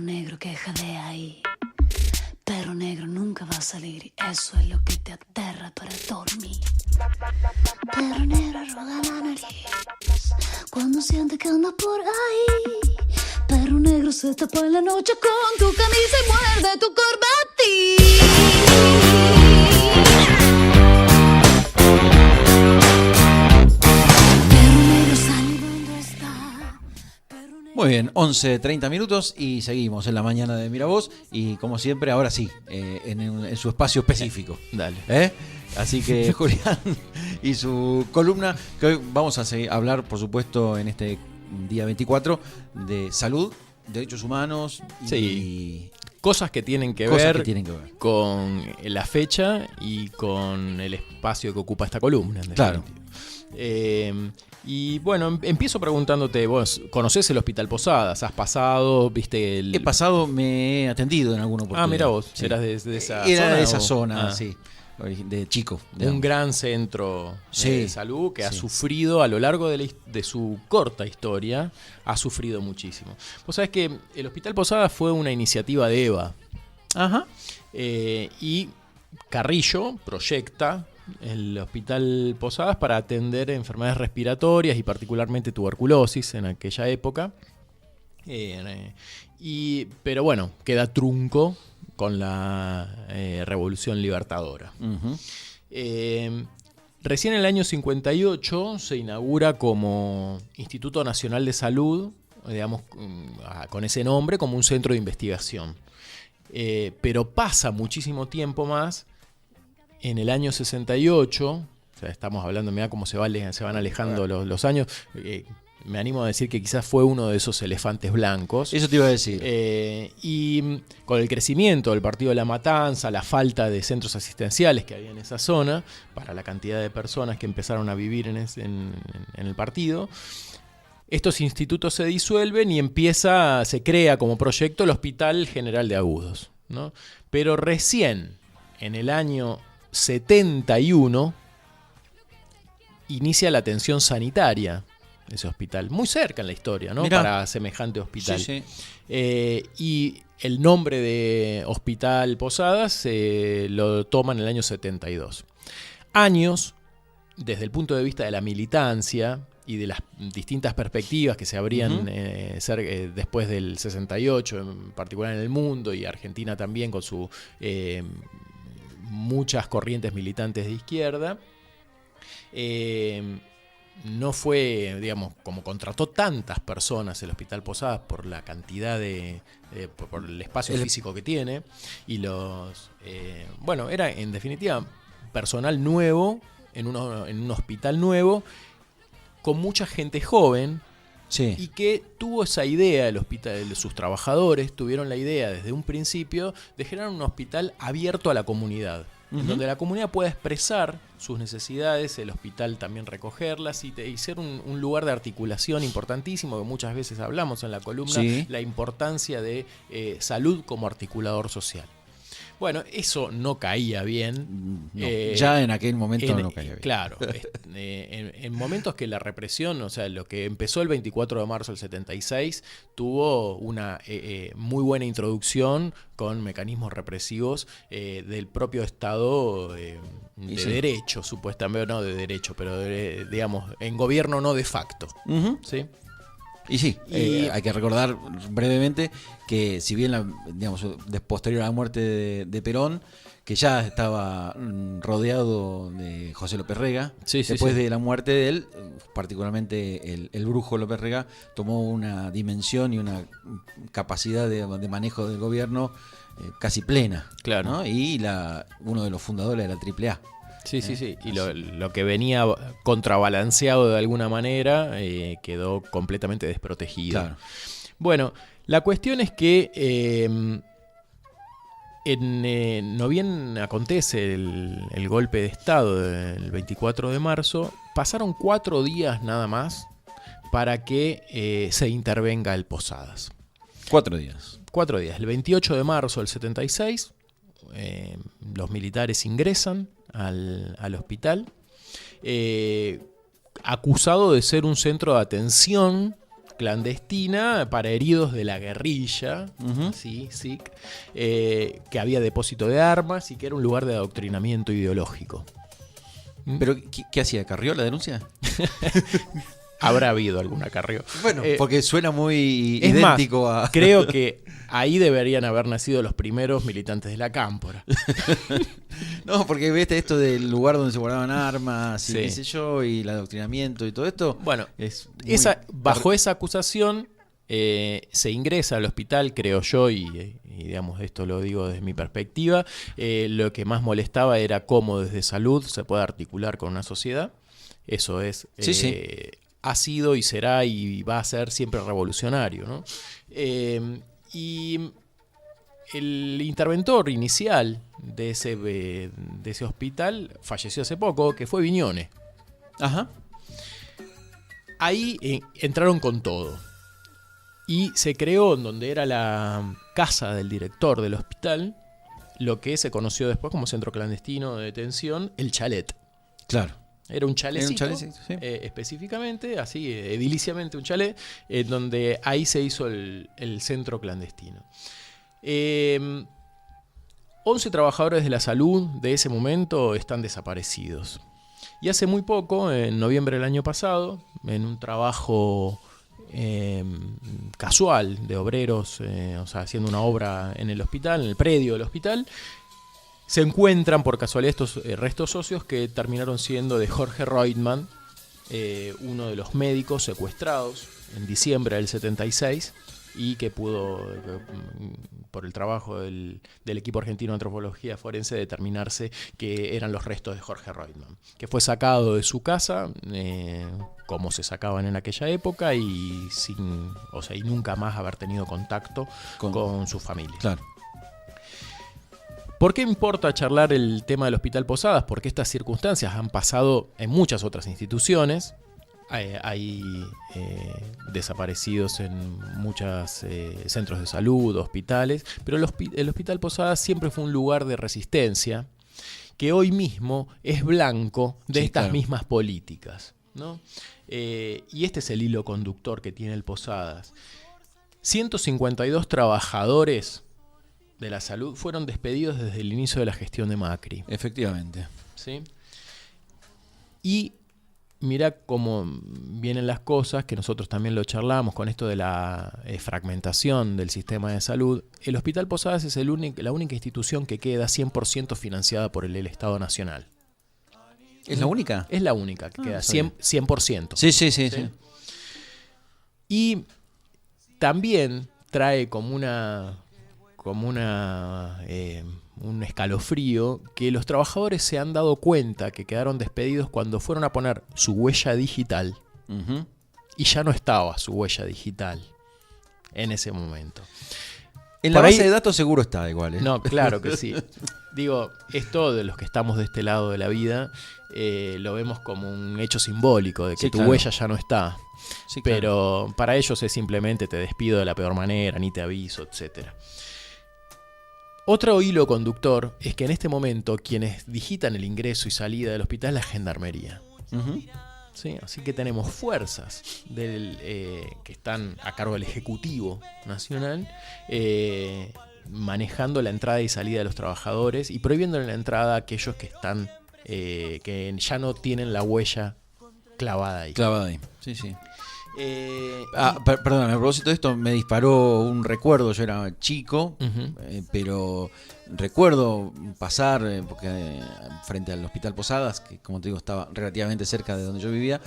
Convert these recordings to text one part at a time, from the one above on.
negro que jadea ahí. Perro negro nunca va a salir, eso es lo que te aterra para dormir. Perro negro roda la nariz cuando siente que anda por ahí. Perro negro se tapa en la noche con tu camisa y muerde tu corbatín. Perro negro sale donde está. Muy bien, 11:30 minutos y seguimos en la mañana de Miravoz y como siempre, ahora sí, en su espacio específico. Dale. Así que Julián y su columna, que hoy vamos a hablar, por supuesto, en este día 24, de salud, derechos humanos y Sí. Cosas que tienen que cosas ver que tienen que ver. con la fecha y con el espacio que ocupa esta columna. En Claro. definitiva. Y bueno, empiezo preguntándote, vos conocés el Hospital Posadas, has pasado, viste He pasado, me he atendido en alguna oportunidad. mira vos, Sí. eras de esa Era zona. de esa ¿o? zona, Ah. sí, de chico. Un digamos. gran centro Sí, de salud que ha sí. sufrido a lo largo de su corta historia, ha sufrido muchísimo. Vos sabés que el Hospital Posadas fue una iniciativa de EVA. Ajá. Y Carrillo proyecta el Hospital Posadas para atender enfermedades respiratorias y particularmente tuberculosis en aquella época. Pero bueno, queda trunco con la Revolución Libertadora. Uh-huh. Recién en el año 58 se inaugura como Instituto Nacional de Salud, digamos, con ese nombre, como un centro de investigación. Pero pasa muchísimo tiempo más. En el año 68, o sea, estamos hablando, mirá cómo se van alejando los años. Me animo a decir que quizás fue uno de esos elefantes blancos. Eso te iba a decir. Y con el crecimiento del Partido de la Matanza, la falta de centros asistenciales que había en esa zona, para la cantidad de personas que empezaron a vivir en el partido, estos institutos se disuelven y se crea como proyecto el Hospital General de Agudos, ¿no? Pero recién en el año 71 inicia la atención sanitaria de ese hospital, muy cerca en la historia, ¿no? Mirá. Para semejante hospital. Sí. Y el nombre de Hospital Posadas lo toma en el año 72. Años, desde el punto de vista de la militancia y de las distintas perspectivas que se abrían después del 68, en particular en el mundo, y Argentina también con su muchas corrientes militantes de izquierda, no fue, digamos, como contrató tantas personas el Hospital Posadas por la cantidad por el espacio físico que tiene, y era en definitiva personal nuevo en un hospital nuevo, con mucha gente joven. Sí. Y que tuvo esa idea, el hospital, sus trabajadores tuvieron la idea desde un principio de generar un hospital abierto a la comunidad, en donde la comunidad pueda expresar sus necesidades, el hospital también recogerlas y ser un lugar de articulación importantísimo, que muchas veces hablamos en la columna, Sí. la importancia de salud como articulador social. Bueno, eso no caía bien. No, ya en aquel momento no caía bien. Claro, en momentos que la represión, o sea, lo que empezó el 24 de marzo del 76, tuvo una muy buena introducción con mecanismos represivos del propio Estado de derecho, supuestamente, no de derecho, pero digamos, en gobierno no de facto. Uh-huh. ¿Sí? Y sí, hay que recordar brevemente que si bien posterior a la muerte de Perón, que ya estaba rodeado de José López Rega, después de la muerte de él, particularmente el brujo López Rega, tomó una dimensión y una capacidad de manejo del gobierno casi plena. Claro. ¿no? Y uno de los fundadores de la AAA. Sí. Y lo que venía contrabalanceado de alguna manera quedó completamente desprotegido. Claro. Bueno, la cuestión es que no bien acontece el golpe de Estado del 24 de marzo, pasaron 4 días nada más para que se intervenga el Posadas. 4 días. 4 días. El 28 de marzo del 76, los militares ingresan al hospital, acusado de ser un centro de atención clandestina para heridos de la guerrilla, ¿sí? SIC, que había depósito de armas y que era un lugar de adoctrinamiento ideológico. ¿Pero qué hacía? ¿Carrió la denuncia? Habrá habido alguna carrera. Bueno, porque suena muy es idéntico más, a... creo que ahí deberían haber nacido los primeros militantes de la Cámpora. No, porque viste esto del lugar donde se guardaban armas y Sí. qué sé yo, y el adoctrinamiento y todo esto. Bueno, es muy... bajo esa acusación se ingresa al hospital, creo yo, y digamos, esto lo digo desde mi perspectiva, lo que más molestaba era cómo desde salud se puede articular con una sociedad. Eso es... Sí. Ha sido y será y va a ser siempre revolucionario, ¿no? Y el interventor inicial de ese hospital falleció hace poco, que fue Viñone. Ajá. Ahí entraron con todo. Y se creó, en donde era la casa del director del hospital, lo que se conoció después como centro clandestino de detención, el chalet. Claro. Era un chalecito, sí. específicamente, así, ediliciamente un chalet, en donde ahí se hizo el centro clandestino. 11 trabajadores de la salud de ese momento están desaparecidos. Y hace muy poco, en noviembre del año pasado, en un trabajo casual de obreros, o sea, haciendo una obra en el hospital, en el predio del hospital, se encuentran por casualidad estos restos óseos que terminaron siendo de Jorge Reutemann, uno de los médicos secuestrados en diciembre del 76 y que pudo, por el trabajo del equipo argentino de antropología forense, determinarse que eran los restos de Jorge Reutemann, que fue sacado de su casa, como se sacaban en aquella época, y y nunca más haber tenido contacto con su familia. Claro. ¿Por qué importa charlar el tema del Hospital Posadas? Porque estas circunstancias han pasado en muchas otras instituciones. Hay desaparecidos en muchos centros de salud, hospitales, pero el Hospital Posadas siempre fue un lugar de resistencia que hoy mismo es blanco de estas mismas políticas, ¿no? Y este es el hilo conductor que tiene el Posadas. 152 trabajadores de la salud fueron despedidos desde el inicio de la gestión de Macri. Efectivamente. ¿Sí? Y mira cómo vienen las cosas, que nosotros también lo charlamos con esto de la fragmentación del sistema de salud. El Hospital Posadas es la única institución que queda 100% financiada por el Estado Nacional. ¿Es la única? Es la única que queda 100%. Sí. Y también trae como un escalofrío que los trabajadores se han dado cuenta que quedaron despedidos cuando fueron a poner su huella digital y ya no estaba su huella digital en ese momento. En la base de datos seguro está igual, ¿eh? No, claro que sí. Digo, esto de los que estamos de este lado de la vida lo vemos como un hecho simbólico de que tu huella ya no está. Sí, pero para ellos es simplemente te despido de la peor manera, ni te aviso, etcétera. Otro hilo conductor es que en este momento quienes digitan el ingreso y salida del hospital es la gendarmería. ¿Sí? Así que tenemos fuerzas que están a cargo del Ejecutivo Nacional manejando la entrada y salida de los trabajadores y prohibiéndole la entrada a aquellos que están que ya no tienen la huella clavada ahí. Sí. Perdón, a propósito de esto me disparó un recuerdo. Yo era chico, pero recuerdo pasar porque frente al Hospital Posadas, que como te digo estaba relativamente cerca de donde yo vivía,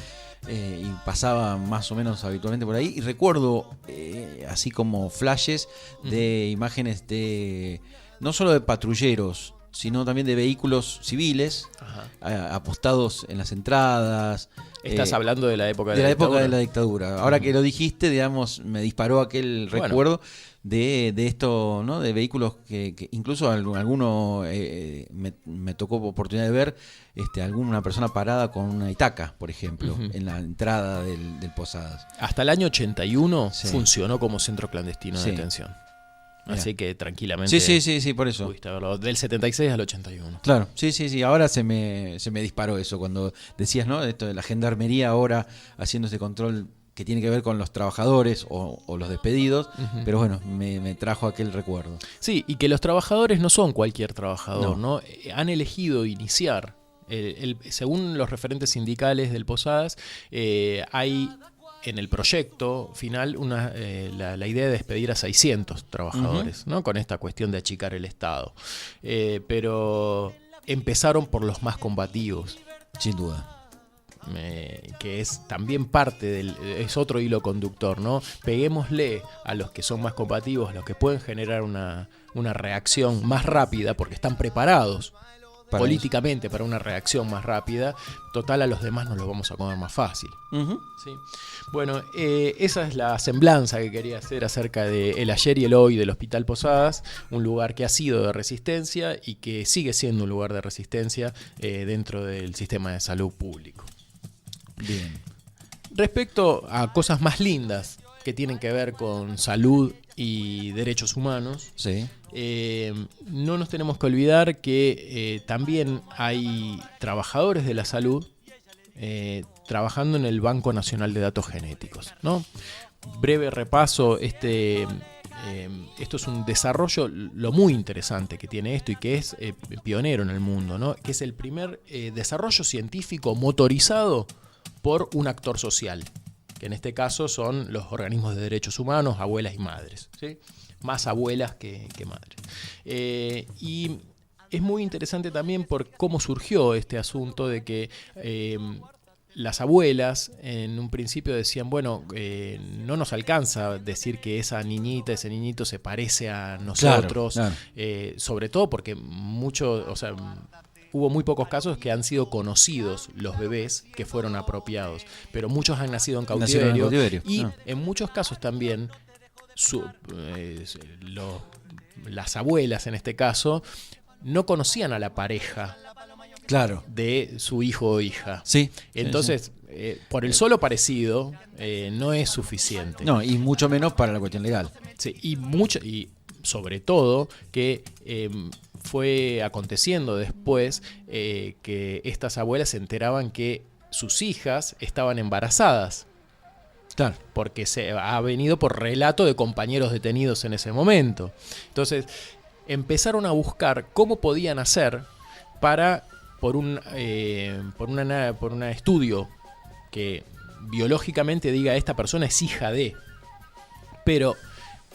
y pasaba más o menos habitualmente por ahí, y recuerdo así como flashes de imágenes de no solo de patrulleros, sino también de vehículos civiles apostados en las entradas. Estás hablando de la época de la dictadura. Ahora que lo dijiste, digamos, me disparó aquel recuerdo de esto, ¿no? De vehículos que incluso alguno me tocó oportunidad de ver alguna persona parada con una itaca, por ejemplo, en la entrada del Posadas. Hasta el año 81 funcionó como centro clandestino de detención. Así que tranquilamente. Sí, por eso. Pudiste verlo del 76 al 81. Claro, sí. Ahora se me disparó eso cuando decías, ¿no? Esto de la gendarmería ahora haciendo este control que tiene que ver con los trabajadores o los despedidos, Ujú. pero bueno, me trajo aquel recuerdo. Sí, y que los trabajadores no son cualquier trabajador, ¿no? Han elegido iniciar. Según los referentes sindicales del Posadas, hay en el proyecto final la idea de despedir a 600 trabajadores, ¿no? Con esta cuestión de achicar el Estado. Pero empezaron por los más combativos. Sin duda. Que es también parte es otro hilo conductor, ¿no? Peguémosle a los que son más combativos, los que pueden generar una reacción más rápida, porque están preparados Para políticamente para una reacción más rápida. Total, a los demás nos los vamos a comer más fácil. Ujú. ¿Sí? Bueno, esa es la semblanza que quería hacer acerca del ayer y el hoy del Hospital Posadas, un lugar que ha sido de resistencia y que sigue siendo un lugar de resistencia dentro del sistema de salud público. Bien. Respecto a cosas más lindas que tienen que ver con salud y derechos humanos, Sí. no nos tenemos que olvidar que también hay trabajadores de la salud trabajando en el Banco Nacional de Datos Genéticos, ¿no? Breve repaso, esto es un desarrollo, lo muy interesante que tiene esto y que es pionero en el mundo, ¿no? Que es el primer desarrollo científico motorizado por un actor social, que en este caso son los organismos de derechos humanos, abuelas y madres, ¿sí? Más abuelas que madres. Y es muy interesante también por cómo surgió este asunto de que las abuelas en un principio decían, bueno, no nos alcanza decir que esa niñita, ese niñito se parece a nosotros, Claro. sobre todo porque hubo muy pocos casos que han sido conocidos los bebés que fueron apropiados, pero muchos han nacido en Nacieron en cautiverio, cautiverio. y Ah. en muchos casos también las abuelas en este caso no conocían a la pareja Claro. de su hijo o hija. Sí. Entonces, por el solo parecido no es suficiente. No, y mucho menos para la cuestión legal. Sí, y sobre todo que fue aconteciendo después que estas abuelas se enteraban que sus hijas estaban embarazadas, Claro. porque se ha venido por relato de compañeros detenidos en ese momento. Entonces, empezaron a buscar cómo podían hacer para, por un estudio que biológicamente diga esta persona es hija de, pero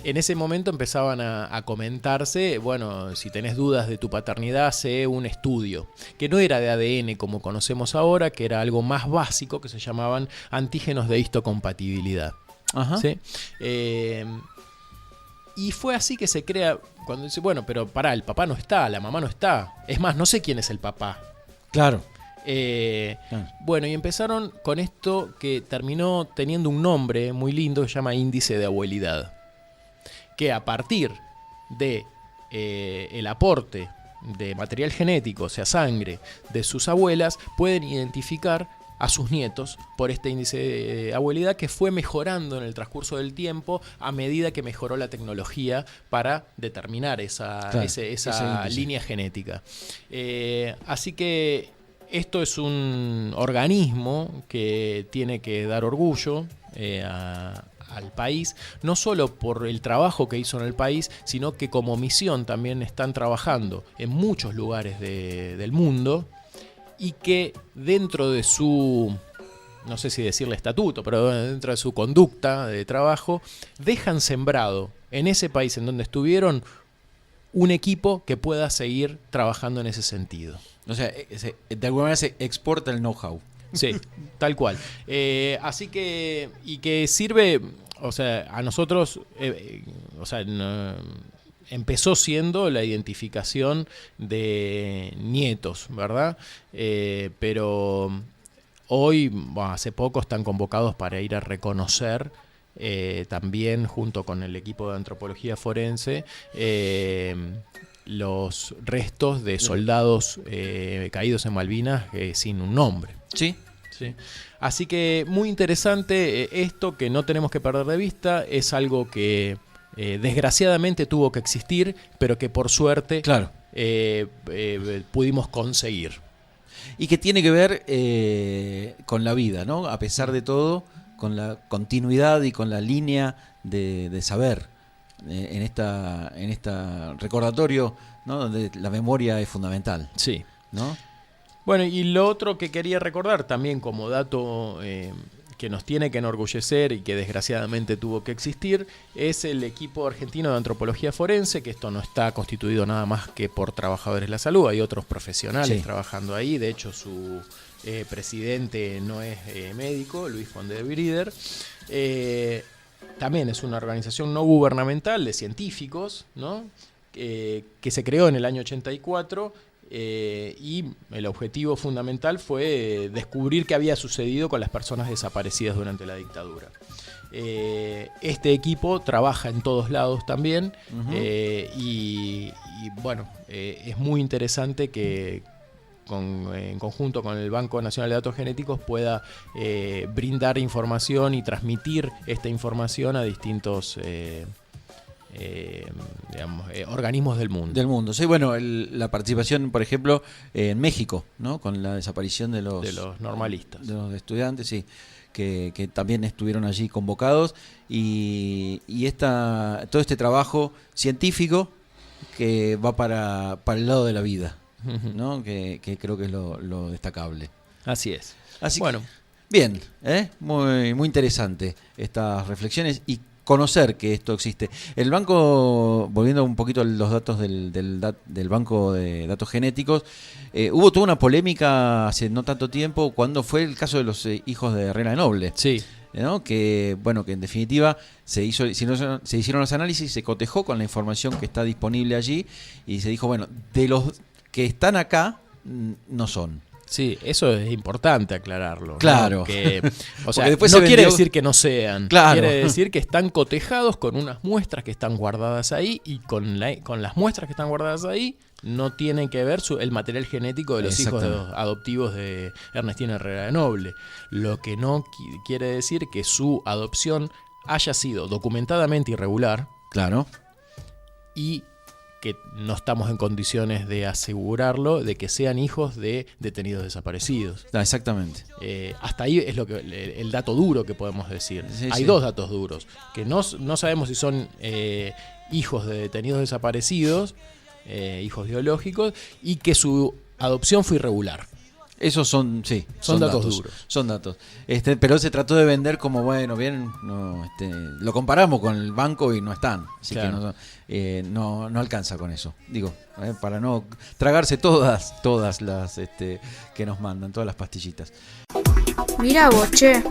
en ese momento empezaban a comentarse, bueno, si tenés dudas de tu paternidad, hace un estudio, que no era de ADN como conocemos ahora, que era algo más básico, que se llamaban antígenos de histocompatibilidad. Ajá. ¿Sí? Y fue así que se crea, cuando dice, bueno, pero pará, el papá no está, la mamá no está. Es más, no sé quién es el papá. Claro. Bueno, y empezaron con esto que terminó teniendo un nombre muy lindo que se llama índice de abuelidad. Que a partir de el aporte de material genético, o sea, sangre, de sus abuelas, pueden identificar a sus nietos por este índice de abuelidad que fue mejorando en el transcurso del tiempo a medida que mejoró la tecnología para determinar esa línea genética. Así que esto es un organismo que tiene que dar orgullo al país, no solo por el trabajo que hizo en el país, sino que como misión también están trabajando en muchos lugares del mundo, y que dentro de su, no sé si decirle estatuto, pero dentro de su conducta de trabajo, dejan sembrado en ese país en donde estuvieron un equipo que pueda seguir trabajando en ese sentido. O sea, de alguna manera se exporta el know-how. Sí, tal cual. Así que, y que sirve, o sea, a nosotros, empezó siendo la identificación de nietos, ¿verdad? Pero hoy, hace poco, están convocados para ir a reconocer también, junto con el equipo de antropología forense, los restos de soldados caídos en Malvinas sin un nombre. Sí. Sí. Así que muy interesante esto, que no tenemos que perder de vista. Es algo que desgraciadamente tuvo que existir, pero que por suerte Claro. pudimos conseguir. Y que tiene que ver con la vida, ¿no? A pesar de todo, continuidad y con la línea de saber en esta recordatorio, ¿no? Donde la memoria es fundamental. Sí. ¿No? Bueno, y lo otro que quería recordar también como dato que nos tiene que enorgullecer y que desgraciadamente tuvo que existir, es el equipo argentino de antropología forense, que esto no está constituido nada más que por trabajadores de la salud, hay otros profesionales trabajando ahí, de hecho su presidente no es médico, Luis von der Brieder. También es una organización no gubernamental de científicos, ¿no? Que se creó en el año 84 y el objetivo fundamental fue descubrir qué había sucedido con las personas desaparecidas durante la dictadura. Este equipo trabaja en todos lados también y bueno, es muy interesante que en conjunto con el Banco Nacional de Datos Genéticos pueda brindar información y transmitir esta información a distintos organismos del mundo. Del mundo, sí, bueno, la participación, por ejemplo, en México, ¿no? Con la desaparición de los normalistas. De los estudiantes, sí, que también estuvieron allí convocados y todo este trabajo científico que va para el lado de la vida, ¿no? Que creo que es lo destacable. Así es. Así bueno. Bien, muy, muy interesante estas reflexiones y conocer que esto existe. El banco, volviendo un poquito a los datos del Banco de Datos Genéticos, hubo toda una polémica hace no tanto tiempo cuando fue el caso de los hijos de Reina Noble. Sí. ¿No? Que en definitiva se hicieron los análisis, se cotejó con la información que está disponible allí y se dijo, bueno, de los que están acá, no son. Sí, eso es importante aclararlo. Claro. ¿No? Que, o sea, después no se quiere vendió... decir que no sean. Claro. Quiere decir que están cotejados con unas muestras que están guardadas ahí y con las muestras que están guardadas ahí no tienen que ver el material genético de los hijos adoptivos de Ernestina Herrera de Noble. Lo que no quiere decir que su adopción haya sido documentadamente irregular. Claro. Y que no estamos en condiciones de asegurarlo, de que sean hijos de detenidos desaparecidos. Exactamente. Hasta ahí es el dato duro que podemos decir. Sí, Hay dos datos duros, que no sabemos si son hijos de detenidos desaparecidos, hijos biológicos, y que su adopción fue irregular. Esos son datos duros. Son datos. Pero se trató de vender como, bueno, bien, no, lo comparamos con el banco y no están. Así claro. que no alcanza con eso. Digo, para no tragarse todas las que nos mandan, todas las pastillitas. Mirá vos, che.